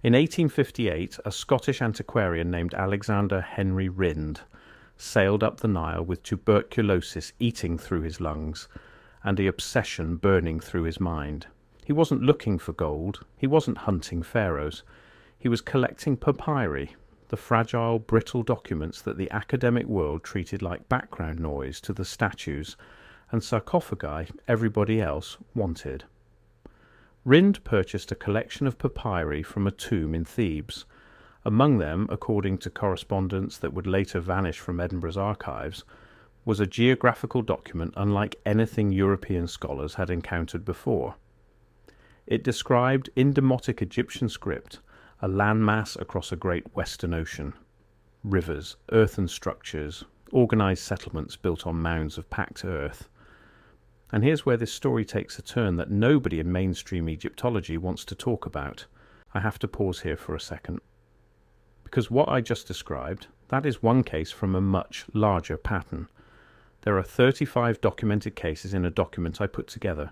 In 1858, a Scottish antiquarian named Alexander Henry Rhind sailed up the Nile with tuberculosis eating through his lungs and the obsession burning through his mind. He wasn't looking for gold, he wasn't hunting pharaohs, he was collecting papyri, the fragile, brittle documents that the academic world treated like background noise to the statues and sarcophagi everybody else wanted. Rhind purchased a collection of papyri from a tomb in Thebes. Among them, according to correspondence that would later vanish from Edinburgh's archives, was a geographical document unlike anything European scholars had encountered before. It described in Demotic Egyptian script a landmass across a great western ocean. Rivers, earthen structures, organized settlements built on mounds of packed earth. And here's where this story takes a turn that nobody in mainstream Egyptology wants to talk about. I have to pause here for a second. Because what I just described, that is one case from a much larger pattern. There are 35 documented cases in a document I put together.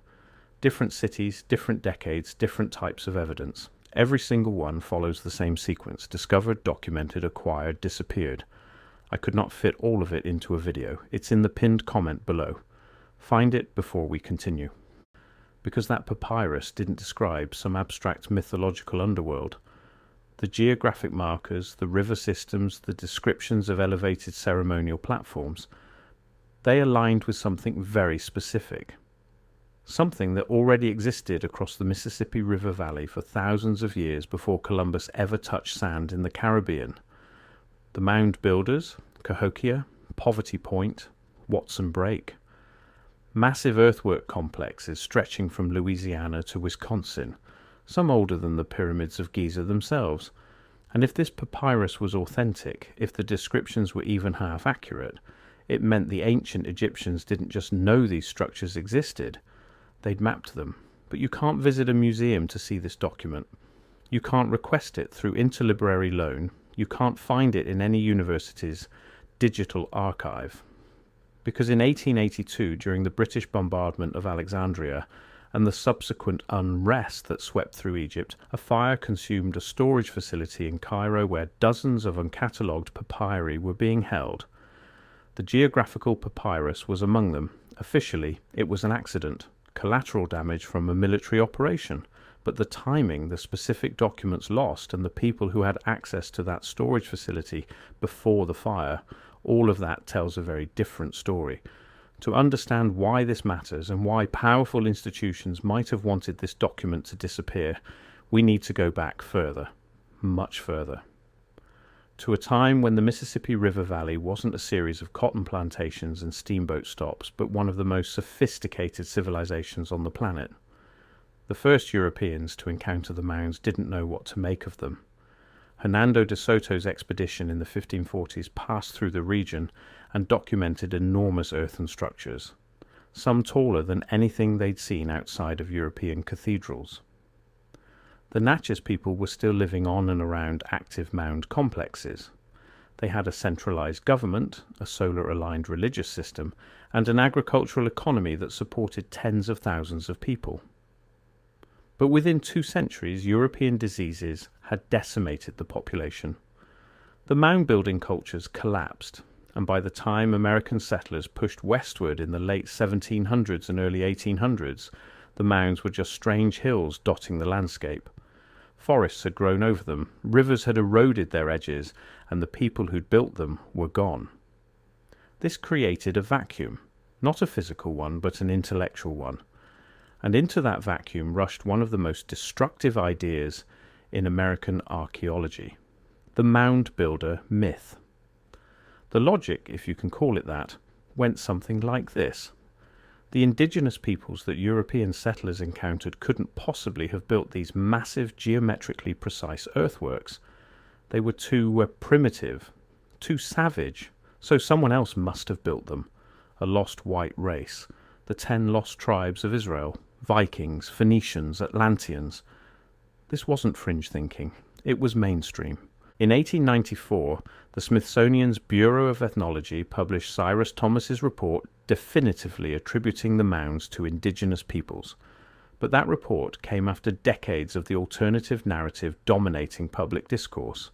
Different cities, different decades, different types of evidence. Every single one follows the same sequence: discovered, documented, acquired, disappeared. I could not fit all of it into a video. It's in the pinned comment below. Find it before we continue. Because that papyrus didn't describe some abstract mythological underworld. The geographic markers, the river systems, the descriptions of elevated ceremonial platforms, they aligned with something very specific. Something that already existed across the Mississippi River Valley for thousands of years before Columbus ever touched sand in the Caribbean. The mound builders, Cahokia, Poverty Point, Watson Break. Massive earthwork complexes stretching from Louisiana to Wisconsin, some older than the pyramids of Giza themselves. And if this papyrus was authentic, if the descriptions were even half accurate, it meant the ancient Egyptians didn't just know these structures existed, they'd mapped them. But you can't visit a museum to see this document. You can't request it through interlibrary loan. You can't find it in any university's digital archive. Because in 1882, during the British bombardment of Alexandria and the subsequent unrest that swept through Egypt, a fire consumed a storage facility in Cairo where dozens of uncatalogued papyri were being held. The geographical papyrus was among them. Officially, it was an accident, collateral damage from a military operation, but the timing, the specific documents lost, and the people who had access to that storage facility before the fire, all of that tells a very different story. To understand why this matters and why powerful institutions might have wanted this document to disappear, we need to go back further, much further, to a time when the Mississippi River Valley wasn't a series of cotton plantations and steamboat stops, but one of the most sophisticated civilizations on the planet. The first Europeans to encounter the mounds didn't know what to make of them. Hernando de Soto's expedition in the 1540s passed through the region and documented enormous earthen structures, some taller than anything they'd seen outside of European cathedrals. The Natchez people were still living on and around active mound complexes. They had a centralized government, a solar-aligned religious system, and an agricultural economy that supported tens of thousands of people. But within 2 centuries, European diseases had decimated the population. The mound-building cultures collapsed, and by the time American settlers pushed westward in the late 1700s and early 1800s, the mounds were just strange hills dotting the landscape. Forests had grown over them, rivers had eroded their edges, and the people who'd built them were gone. This created a vacuum, not a physical one, but an intellectual one. And into that vacuum rushed one of the most destructive ideas in American archaeology, the mound builder myth. The logic, if you can call it that, went something like this. The indigenous peoples that European settlers encountered couldn't possibly have built these massive, geometrically precise earthworks. They were too primitive, too savage, so someone else must have built them. A lost white race, the 10 lost tribes of Israel, Vikings, Phoenicians, Atlanteans. This wasn't fringe thinking, it was mainstream. In 1894, the Smithsonian's Bureau of Ethnology published Cyrus Thomas's report definitively attributing the mounds to indigenous peoples. But that report came after decades of the alternative narrative dominating public discourse.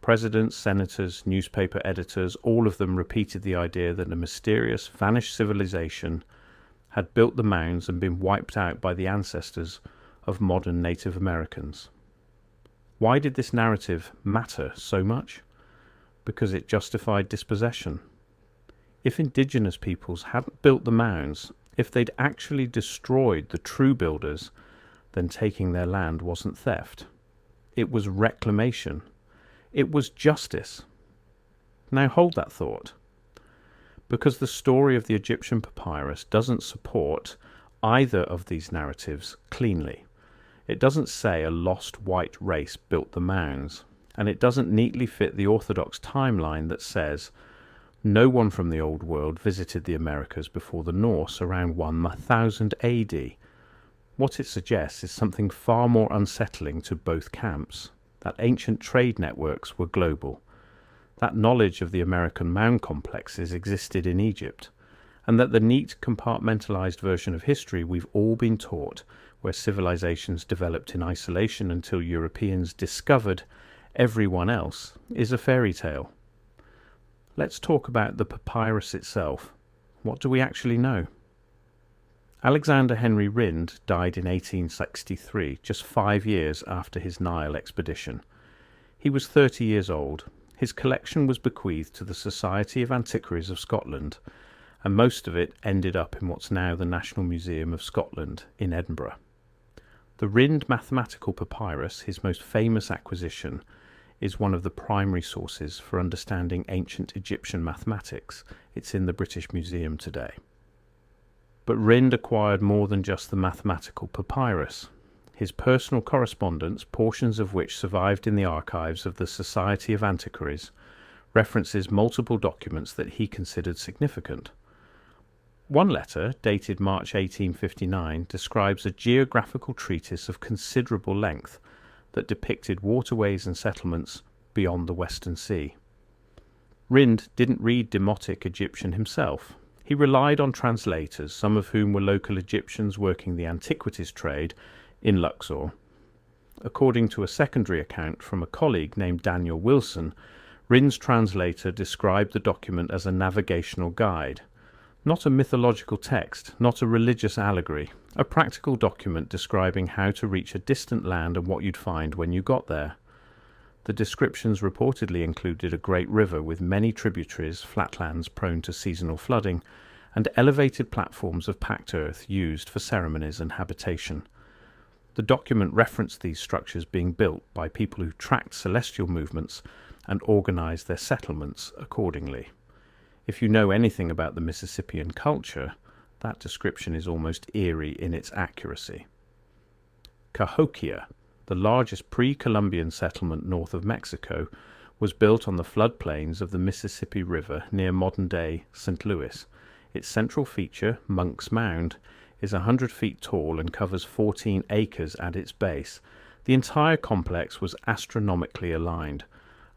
Presidents, senators, newspaper editors, all of them repeated the idea that a mysterious, vanished civilization had built the mounds and been wiped out by the ancestors of modern Native Americans. Why did this narrative matter so much? Because it justified dispossession. If indigenous peoples hadn't built the mounds, if they'd actually destroyed the true builders, then taking their land wasn't theft. It was reclamation. It was justice. Now hold that thought. Because the story of the Egyptian papyrus doesn't support either of these narratives cleanly. It doesn't say a lost white race built the mounds, and it doesn't neatly fit the orthodox timeline that says no one from the Old World visited the Americas before the Norse around 1000 AD. What it suggests is something far more unsettling to both camps, that ancient trade networks were global, that knowledge of the American mound complexes existed in Egypt, and that the neat compartmentalized version of history we've all been taught, where civilizations developed in isolation until Europeans discovered everyone else, is a fairy tale. Let's talk about the papyrus itself. What do we actually know? Alexander Henry Rhind died in 1863, just 5 years after his Nile expedition. He was 30 years old. His collection was bequeathed to the Society of Antiquaries of Scotland, and most of it ended up in what's now the National Museum of Scotland in Edinburgh. The Rhind mathematical papyrus, his most famous acquisition, is one of the primary sources for understanding ancient Egyptian mathematics. It's in the British Museum today. But Rhind acquired more than just the mathematical papyrus. His personal correspondence, portions of which survived in the archives of the Society of Antiquaries, references multiple documents that he considered significant. One letter, dated March 1859, describes a geographical treatise of considerable length that depicted waterways and settlements beyond the Western Sea. Rhind didn't read Demotic Egyptian himself. He relied on translators, some of whom were local Egyptians working the antiquities trade in Luxor. According to a secondary account from a colleague named Daniel Wilson, Rhind's translator described the document as a navigational guide, not a mythological text, not a religious allegory, a practical document describing how to reach a distant land and what you'd find when you got there. The descriptions reportedly included a great river with many tributaries, flatlands prone to seasonal flooding, and elevated platforms of packed earth used for ceremonies and habitation. The document referenced these structures being built by people who tracked celestial movements and organized their settlements accordingly. If you know anything about the Mississippian culture, that description is almost eerie in its accuracy. Cahokia, the largest pre-Columbian settlement north of Mexico, was built on the floodplains of the Mississippi River near modern-day St. Louis. Its central feature, Monk's Mound, is 100 feet tall and covers 14 acres at its base. The entire complex was astronomically aligned.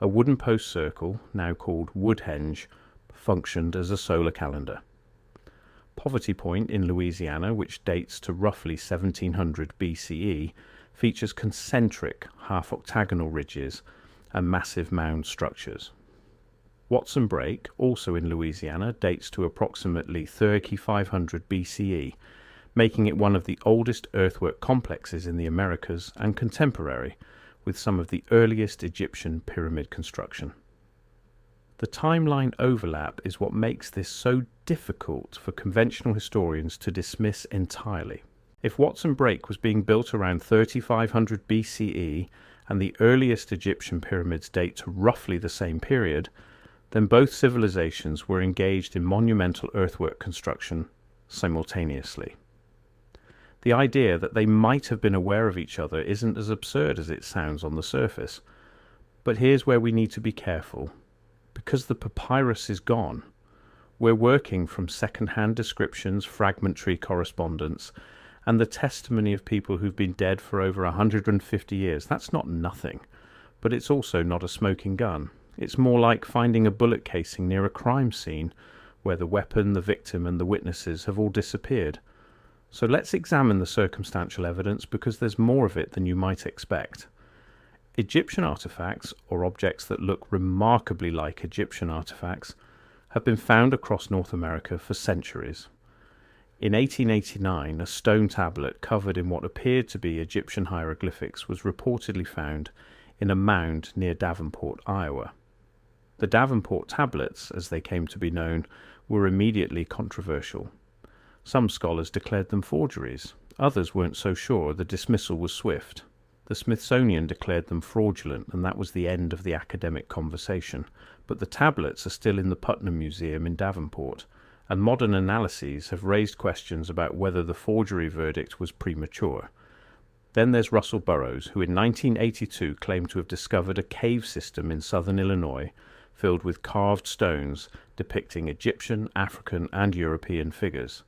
A wooden post circle, now called Woodhenge, functioned as a solar calendar. Poverty Point in Louisiana, which dates to roughly 1700 BCE, features concentric half-octagonal ridges and massive mound structures. Watson Break, also in Louisiana, dates to approximately 3500 BCE, making it one of the oldest earthwork complexes in the Americas and contemporary with some of the earliest Egyptian pyramid construction. The timeline overlap is what makes this so difficult for conventional historians to dismiss entirely. If Watson Break was being built around 3500 BCE and the earliest Egyptian pyramids date to roughly the same period, then both civilizations were engaged in monumental earthwork construction simultaneously. The idea that they might have been aware of each other isn't as absurd as it sounds on the surface. But here's where we need to be careful. Because the papyrus is gone, we're working from second-hand descriptions, fragmentary correspondence, and the testimony of people who've been dead for over 150 years. That's not nothing, but it's also not a smoking gun. It's more like finding a bullet casing near a crime scene where the weapon, the victim, and the witnesses have all disappeared. So let's examine the circumstantial evidence because there's more of it than you might expect. Egyptian artifacts, or objects that look remarkably like Egyptian artifacts, have been found across North America for centuries. In 1889, a stone tablet covered in what appeared to be Egyptian hieroglyphics was reportedly found in a mound near Davenport, Iowa. The Davenport tablets, as they came to be known, were immediately controversial. Some scholars declared them forgeries. Others weren't so sure. The dismissal was swift. The Smithsonian declared them fraudulent, and that was the end of the academic conversation. But the tablets are still in the Putnam Museum in Davenport, and modern analyses have raised questions about whether the forgery verdict was premature. Then there's Russell Burroughs, who in 1982 claimed to have discovered a cave system in southern Illinois filled with carved stones depicting Egyptian, African, and European figures.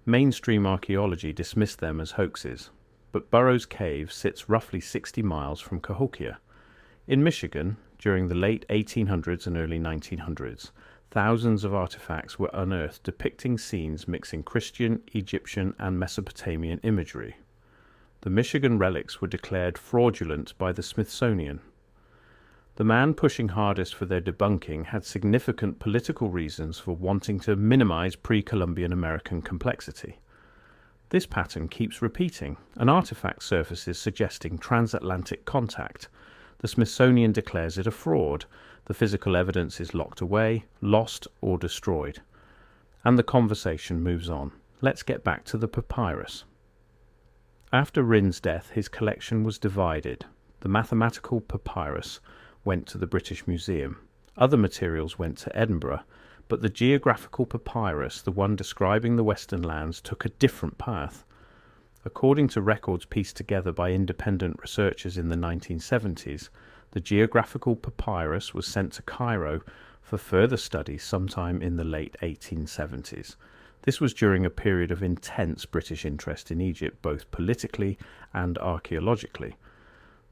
Mainstream archaeology dismissed them as hoaxes, but Burroughs Cave sits roughly 60 miles from Cahokia. In Michigan, during the late 1800s and early 1900s, thousands of artifacts were unearthed depicting scenes mixing Christian, Egyptian, and Mesopotamian imagery. The Michigan relics were declared fraudulent by the Smithsonian. The man pushing hardest for their debunking had significant political reasons for wanting to minimize pre-Columbian American complexity. This pattern keeps repeating. An artifact surfaces suggesting transatlantic contact. The Smithsonian declares it a fraud. The physical evidence is locked away, lost, or destroyed. And the conversation moves on. Let's get back to the papyrus. After Rhinn's death, his collection was divided. The mathematical papyrus went to the British Museum. Other materials went to Edinburgh, but the geographical papyrus, the one describing the Western lands, took a different path. According to records pieced together by independent researchers in the 1970s, the geographical papyrus was sent to Cairo for further study sometime in the late 1870s. This was during a period of intense British interest in Egypt, both politically and archaeologically.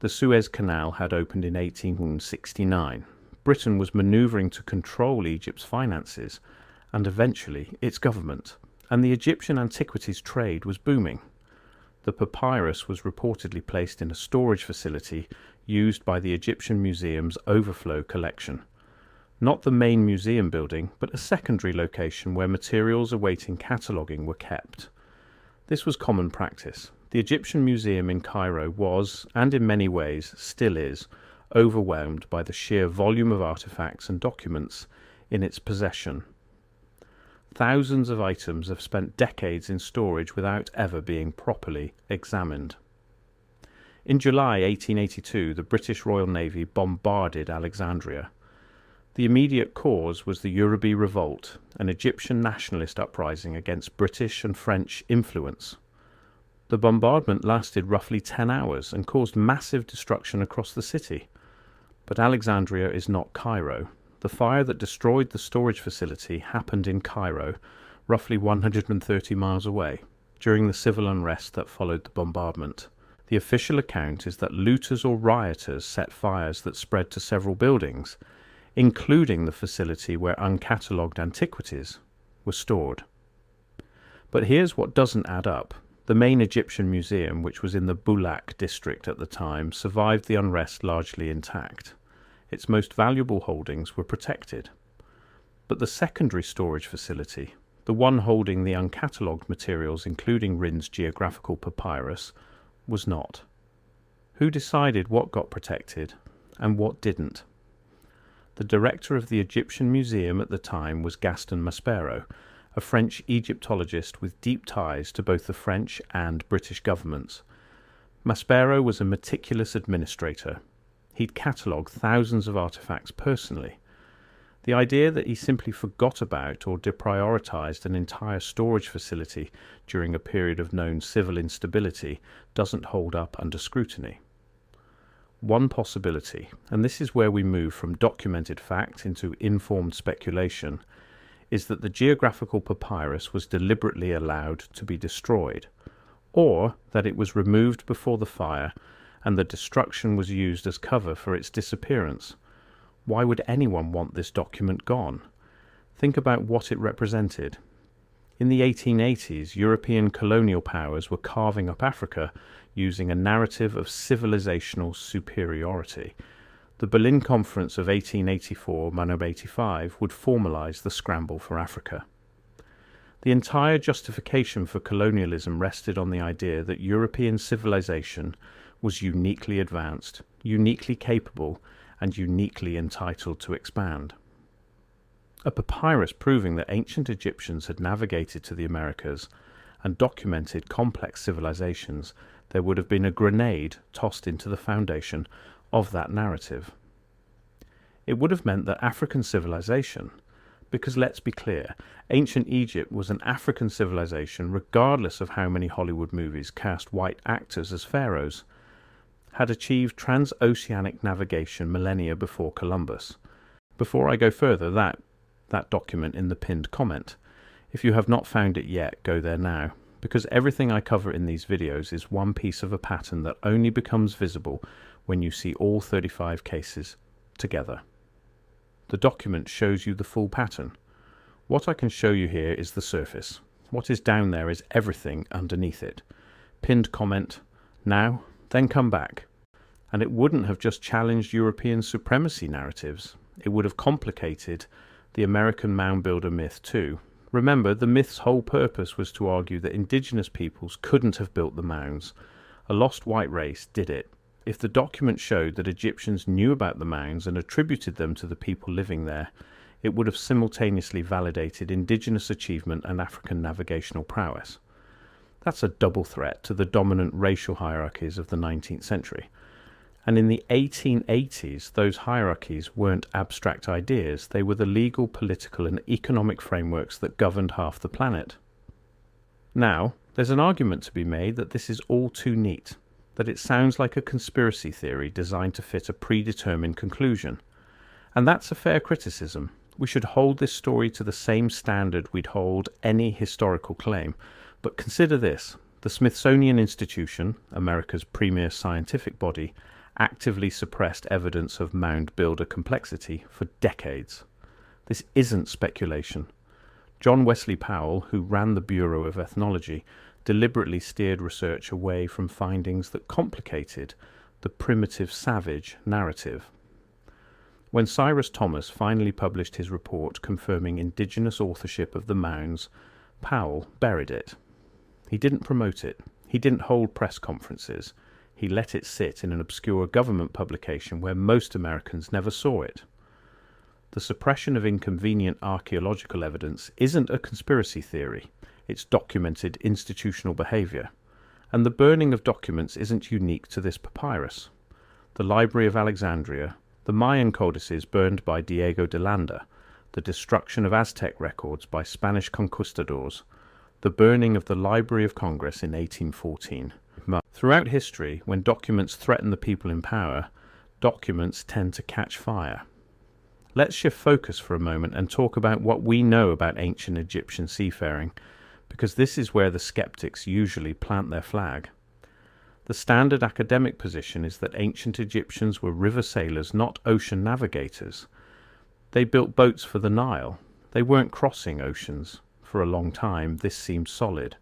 The Suez Canal had opened in 1869. Britain was manoeuvring to control Egypt's finances and eventually its government, and the Egyptian antiquities trade was booming. The papyrus was reportedly placed in a storage facility used by the Egyptian Museum's overflow collection. Not the main museum building, but a secondary location where materials awaiting cataloguing were kept. This was common practice. The Egyptian Museum in Cairo was, and in many ways still is, overwhelmed by the sheer volume of artifacts and documents in its possession. Thousands of items have spent decades in storage without ever being properly examined. In July 1882, the British Royal Navy bombarded Alexandria. The immediate cause was the Yoruba Revolt, an Egyptian nationalist uprising against British and French influence. The bombardment lasted roughly 10 hours and caused massive destruction across the city. But Alexandria is not Cairo. The fire that destroyed the storage facility happened in Cairo, roughly 130 miles away, during the civil unrest that followed the bombardment. The official account is that looters or rioters set fires that spread to several buildings, including the facility where uncatalogued antiquities were stored. But here's what doesn't add up. The main Egyptian museum, which was in the Bulaq district at the time, survived the unrest largely intact. Its most valuable holdings were protected. But the secondary storage facility, the one holding the uncatalogued materials including Rhinn's geographical papyrus, was not. Who decided what got protected and what didn't? The director of the Egyptian Museum at the time was Gaston Maspero, a French Egyptologist with deep ties to both the French and British governments. Maspero was a meticulous administrator. He'd catalogued thousands of artifacts personally. The idea that he simply forgot about or deprioritized an entire storage facility during a period of known civil instability doesn't hold up under scrutiny. One possibility, and this is where we move from documented fact into informed speculation, is that the geographical papyrus was deliberately allowed to be destroyed, or that it was removed before the fire and the destruction was used as cover for its disappearance. Why wowould anyone want this document gone? Think about what it represented. In the 1880s, European colonial powers were carving up Africa using a narrative of civilizational superiority. The Berlin Conference of 1884–85 would formalize the scramble for Africa. The entire justification for colonialism rested on the idea that European civilization was uniquely advanced, uniquely capable, and uniquely entitled to expand. A papyrus proving that ancient Egyptians had navigated to the Americas and documented complex civilizations, there would have been a grenade tossed into the foundation of that narrative. It would have meant that African civilization, because let's be clear, ancient Egypt was an African civilization regardless of how many Hollywood movies cast white actors as pharaohs, had achieved transoceanic navigation millennia before Columbus. Before I go further, that document in the pinned comment. If you have not found it yet, go there now, because everything I cover in these videos is one piece of a pattern that only becomes visible when you see all 35 cases together. The document shows you the full pattern. What I can show you here is the surface. What is down there is everything underneath it. Pinned comment, now, then come back. And it wouldn't have just challenged European supremacy narratives. It would have complicated the American mound builder myth too. Remember, the myth's whole purpose was to argue that indigenous peoples couldn't have built the mounds. A lost white race did it. If the document showed that Egyptians knew about the mounds and attributed them to the people living there, it would have simultaneously validated indigenous achievement and African navigational prowess. That's a double threat to the dominant racial hierarchies of the 19th century. And in the 1880s, those hierarchies weren't abstract ideas, they were the legal, political and economic frameworks that governed half the planet. Now, there's an argument to be made that this is all too neat, that it sounds like a conspiracy theory designed to fit a predetermined conclusion. And that's a fair criticism. We should hold this story to the same standard we'd hold any historical claim. But consider this, the Smithsonian Institution, America's premier scientific body, actively suppressed evidence of mound builder complexity for decades. This isn't speculation. John Wesley Powell, who ran the Bureau of Ethnology, deliberately steered research away from findings that complicated the primitive savage narrative. When Cyrus Thomas finally published his report confirming indigenous authorship of the mounds, Powell buried it. He didn't promote it. He didn't hold press conferences. He let it sit in an obscure government publication where most Americans never saw it. The suppression of inconvenient archaeological evidence isn't a conspiracy theory. It's documented institutional behavior. And the burning of documents isn't unique to this papyrus. The Library of Alexandria, the Mayan codices burned by Diego de Landa, the destruction of Aztec records by Spanish conquistadors, the burning of the Library of Congress in 1814. Throughout history, when documents threaten the people in power, documents tend to catch fire. Let's shift focus for a moment and talk about what we know about ancient Egyptian seafaring, because this is where the skeptics usually plant their flag. The standard academic position is that ancient Egyptians were river sailors, not ocean navigators. They built boats for the Nile. They weren't crossing oceans. For a long time, this seemed solid.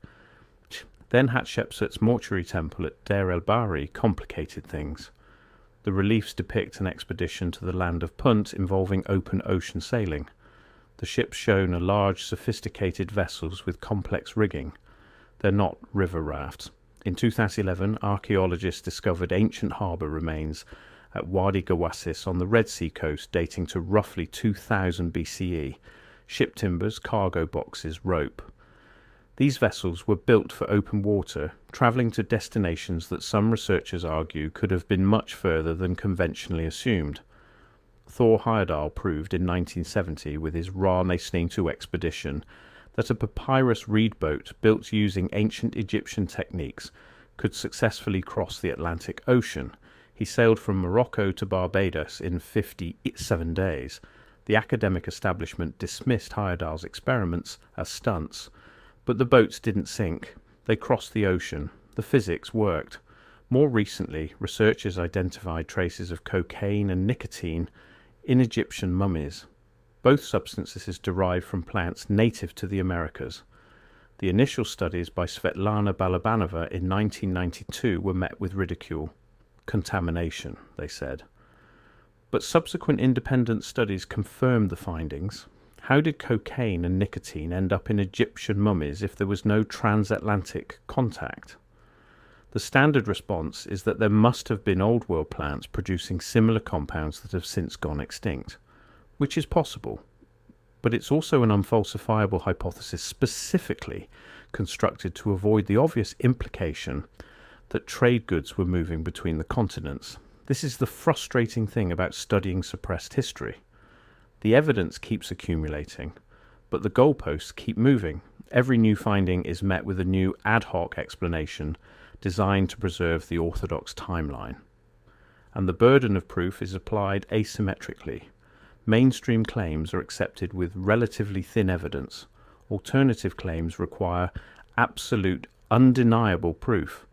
Then Hatshepsut's mortuary temple at Deir el-Bahari complicated things. The reliefs depict an expedition to the land of Punt involving open ocean sailing. The ships shown are large, sophisticated vessels with complex rigging. They're not river rafts. In 2011, archaeologists discovered ancient harbour remains at Wadi Gawassis on the Red Sea coast dating to roughly 2000 BCE. Ship timbers, cargo boxes, rope. These vessels were built for open water, travelling to destinations that some researchers argue could have been much further than conventionally assumed. Thor Heyerdahl proved in 1970 with his Ra-Nesnatu expedition that a papyrus reed boat built using ancient Egyptian techniques could successfully cross the Atlantic Ocean. He sailed from Morocco to Barbados in 57 days. The academic establishment dismissed Heyerdahl's experiments as stunts. But the boats didn't sink. They crossed the ocean. The physics worked. More recently, researchers identified traces of cocaine and nicotine in Egyptian mummies. Both substances derived from plants native to the Americas. The initial studies by Svetlana Balabanova in 1992 were met with ridicule. Contamination, they said. But subsequent independent studies confirmed the findings. How did cocaine and nicotine end up in Egyptian mummies if there was no transatlantic contact? The standard response is that there must have been Old World plants producing similar compounds that have since gone extinct, which is possible. But it's also an unfalsifiable hypothesis specifically constructed to avoid the obvious implication that trade goods were moving between the continents. This is the frustrating thing about studying suppressed history. The evidence keeps accumulating, but the goalposts keep moving. Every new finding is met with a new ad hoc explanation designed to preserve the orthodox timeline. And the burden of proof is applied asymmetrically. Mainstream claims are accepted with relatively thin evidence. Alternative claims require absolute, undeniable proof.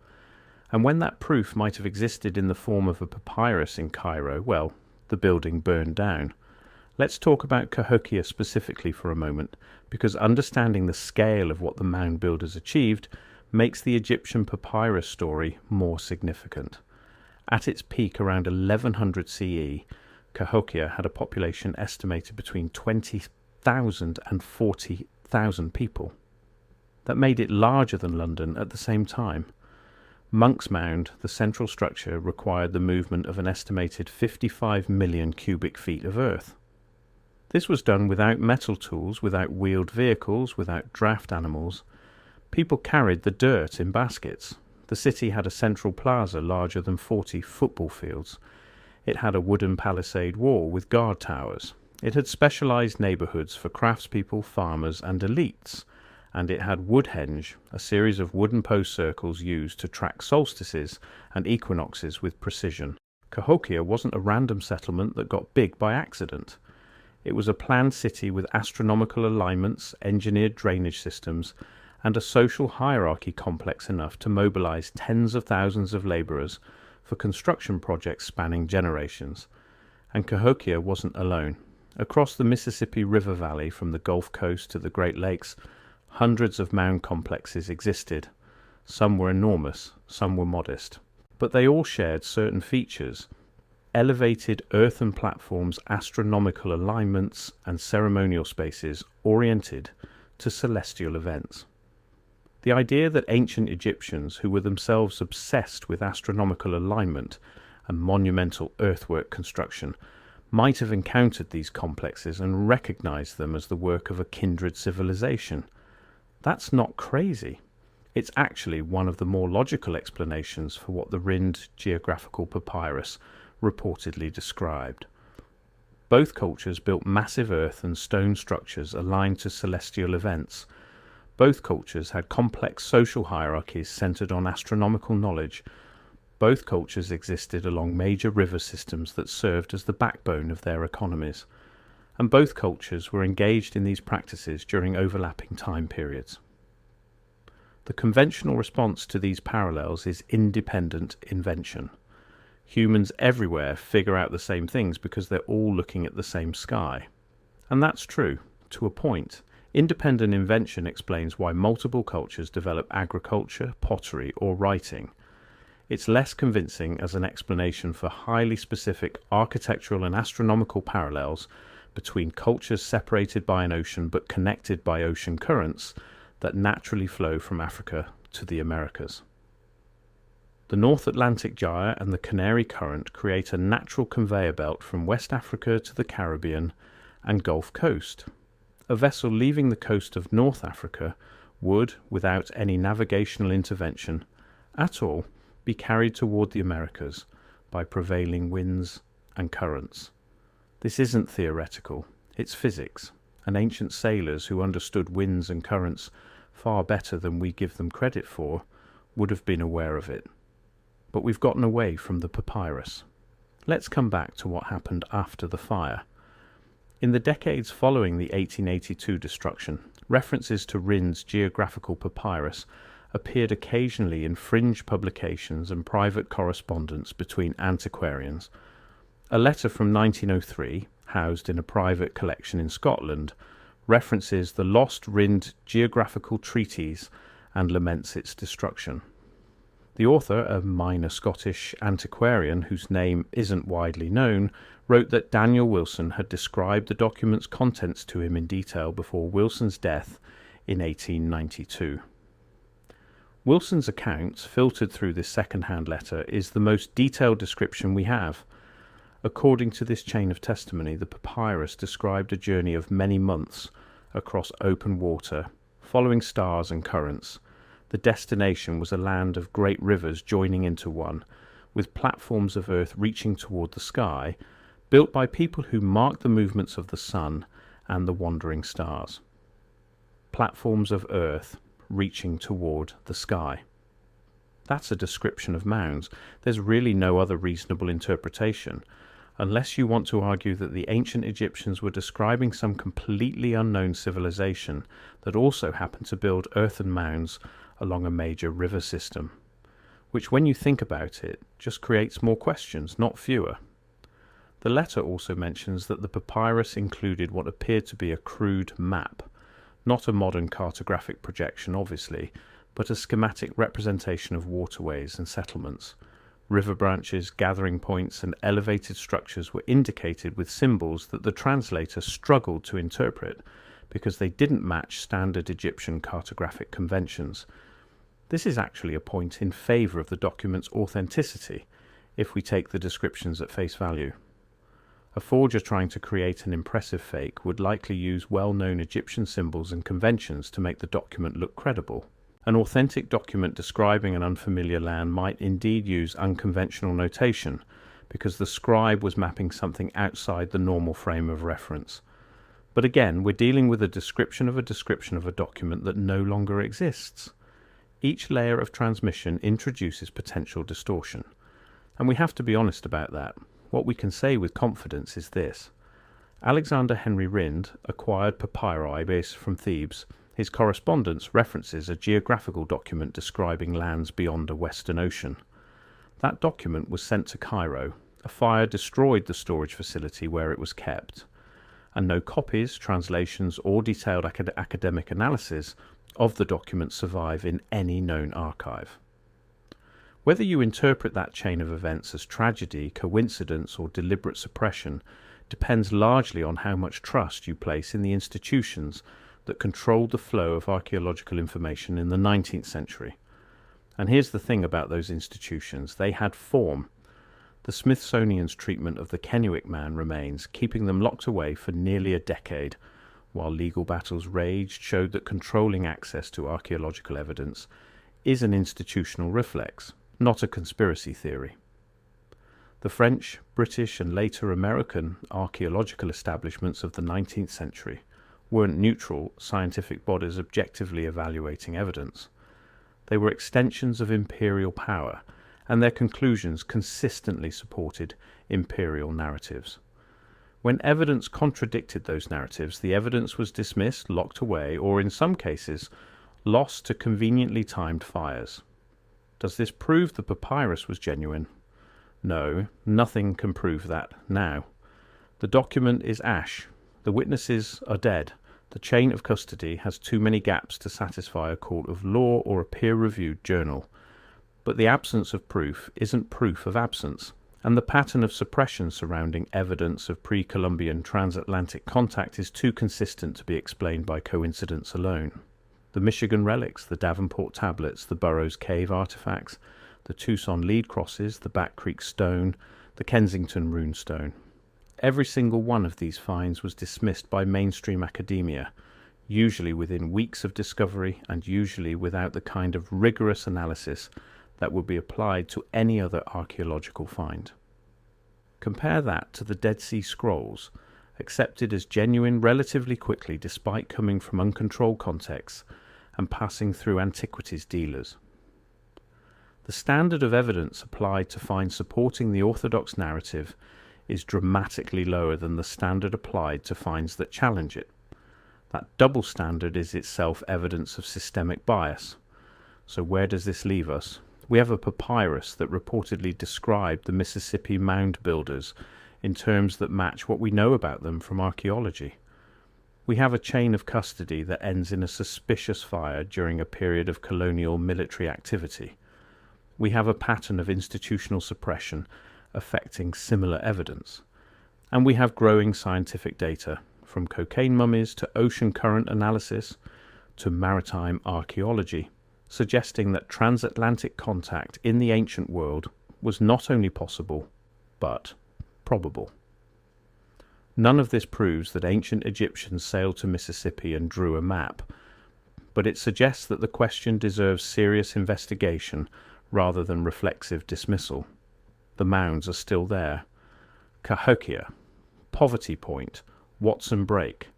And when that proof might have existed in the form of a papyrus in Cairo, well, the building burned down. Let's talk about Cahokia specifically for a moment, because understanding the scale of what the mound builders achieved makes the Egyptian papyrus story more significant. At its peak around 1100 CE, Cahokia had a population estimated between 20,000 and 40,000 people. That made it larger than London at the same time. Monk's Mound, the central structure, required the movement of an estimated 55 million cubic feet of earth. This was done without metal tools, without wheeled vehicles, without draft animals. People carried the dirt in baskets. The city had a central plaza larger than 40 football fields. It had a wooden palisade wall with guard towers. It had specialized neighborhoods for craftspeople, farmers, and elites. And it had woodhenge, a series of wooden post circles used to track solstices and equinoxes with precision. Cahokia wasn't a random settlement that got big by accident. It was a planned city with astronomical alignments, engineered drainage systems, and a social hierarchy complex enough to mobilize tens of thousands of laborers for construction projects spanning generations. And Cahokia wasn't alone. Across the Mississippi River Valley, from the Gulf Coast to the Great Lakes, hundreds of mound complexes existed. Some were enormous, some were modest. But they all shared certain features: elevated earthen platforms, astronomical alignments, and ceremonial spaces oriented to celestial events. The idea that ancient Egyptians, who were themselves obsessed with astronomical alignment and monumental earthwork construction, might have encountered these complexes and recognized them as the work of a kindred civilization. That's not crazy. It's actually one of the more logical explanations for what the Rind geographical papyrus reportedly described. Both cultures built massive earth and stone structures aligned to celestial events. Both cultures had complex social hierarchies centered on astronomical knowledge. Both cultures existed along major river systems that served as the backbone of their economies. And both cultures were engaged in these practices during overlapping time periods. The conventional response to these parallels is independent invention. Humans everywhere figure out the same things because they're all looking at the same sky. And that's true, to a point. Independent invention explains why multiple cultures develop agriculture, pottery, or writing. It's less convincing as an explanation for highly specific architectural and astronomical parallels between cultures separated by an ocean but connected by ocean currents that naturally flow from Africa to the Americas. The North Atlantic Gyre and the Canary Current create a natural conveyor belt from West Africa to the Caribbean and Gulf Coast. A vessel leaving the coast of North Africa would, without any navigational intervention at all, be carried toward the Americas by prevailing winds and currents. This isn't theoretical, it's physics, and ancient sailors who understood winds and currents far better than we give them credit for would have been aware of it. But we've gotten away from the papyrus. Let's come back to what happened after the fire. In the decades following the 1882 destruction, references to Rind's geographical papyrus appeared occasionally in fringe publications and private correspondence between antiquarians. A letter from 1903, housed in a private collection in Scotland, references the lost Rind geographical treatise and laments its destruction. The author, a minor Scottish antiquarian whose name isn't widely known, wrote that Daniel Wilson had described the document's contents to him in detail before Wilson's death in 1892. Wilson's account, filtered through this second-hand letter, is the most detailed description we have. According to this chain of testimony, the papyrus described a journey of many months across open water, following stars and currents. The destination was a land of great rivers joining into one, with platforms of earth reaching toward the sky, built by people who marked the movements of the sun and the wandering stars. Platforms of earth reaching toward the sky. That's a description of mounds. There's really no other reasonable interpretation, unless you want to argue that the ancient Egyptians were describing some completely unknown civilization that also happened to build earthen mounds along a major river system, which, when you think about it, just creates more questions, not fewer. The letter also mentions that the papyrus included what appeared to be a crude map, not a modern cartographic projection, obviously, but a schematic representation of waterways and settlements. River branches, gathering points, and elevated structures were indicated with symbols that the translator struggled to interpret because they didn't match standard Egyptian cartographic conventions. This is actually a point in favour of the document's authenticity, if we take the descriptions at face value. A forger trying to create an impressive fake would likely use well-known Egyptian symbols and conventions to make the document look credible. An authentic document describing an unfamiliar land might indeed use unconventional notation, because the scribe was mapping something outside the normal frame of reference. But again, we're dealing with a description of a document that no longer exists. Each layer of transmission introduces potential distortion, and we have to be honest about that. What we can say with confidence is this. Alexander Henry Rind acquired papyri based from Thebes. His correspondence references a geographical document describing lands beyond a Western Ocean. That document was sent to Cairo. A fire destroyed the storage facility where it was kept, and no copies, translations, or detailed academic analysis of the document survive in any known archive. Whether you interpret that chain of events as tragedy, coincidence, or deliberate suppression depends largely on how much trust you place in the institutions that controlled the flow of archaeological information in the 19th century. And here's the thing about those institutions: they had form. The Smithsonian's treatment of the Kennewick man remains, keeping them locked away for nearly a decade, while legal battles raged, showed that controlling access to archaeological evidence is an institutional reflex, not a conspiracy theory. The French, British, and later American archaeological establishments of the 19th century weren't neutral, scientific bodies objectively evaluating evidence. They were extensions of imperial power, and their conclusions consistently supported imperial narratives. When evidence contradicted those narratives, the evidence was dismissed, locked away, or in some cases, lost to conveniently timed fires. Does this prove the papyrus was genuine? No, nothing can prove that now. The document is ash. The witnesses are dead. The chain of custody has too many gaps to satisfy a court of law or a peer-reviewed journal. But the absence of proof isn't proof of absence, and the pattern of suppression surrounding evidence of pre-Columbian transatlantic contact is too consistent to be explained by coincidence alone. The Michigan relics, the Davenport tablets, the Burroughs Cave artifacts, the Tucson lead crosses, the Back Creek stone, the Kensington rune stone. Every single one of these finds was dismissed by mainstream academia, usually within weeks of discovery and usually without the kind of rigorous analysis that would be applied to any other archaeological find. Compare that to the Dead Sea Scrolls, accepted as genuine relatively quickly despite coming from uncontrolled contexts and passing through antiquities dealers. The standard of evidence applied to find supporting the orthodox narrative is dramatically lower than the standard applied to finds that challenge it. That double standard is itself evidence of systemic bias. So where does this leave us? We have a papyrus that reportedly described the Mississippi mound builders in terms that match what we know about them from archaeology. We have a chain of custody that ends in a suspicious fire during a period of colonial military activity. We have a pattern of institutional suppression affecting similar evidence. And we have growing scientific data, from cocaine mummies to ocean current analysis to maritime archaeology, suggesting that transatlantic contact in the ancient world was not only possible, but probable. None of this proves that ancient Egyptians sailed to Mississippi and drew a map, but it suggests that the question deserves serious investigation rather than reflexive dismissal. The mounds are still there. Cahokia, Poverty Point, Watson Break,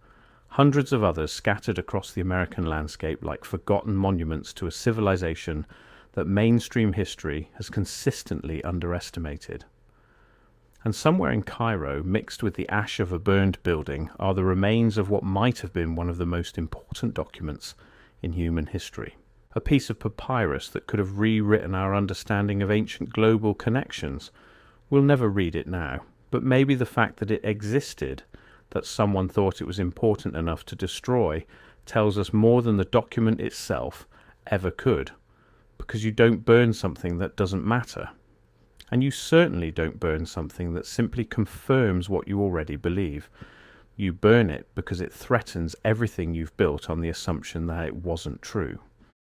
hundreds of others scattered across the American landscape like forgotten monuments to a civilization that mainstream history has consistently underestimated. And somewhere in Cairo, mixed with the ash of a burned building, are the remains of what might have been one of the most important documents in human history. A piece of papyrus that could have rewritten our understanding of ancient global connections. We'll never read it now, but maybe the fact that it existed, that someone thought it was important enough to destroy, tells us more than the document itself ever could, because you don't burn something that doesn't matter. And you certainly don't burn something that simply confirms what you already believe. You burn it because it threatens everything you've built on the assumption that it wasn't true.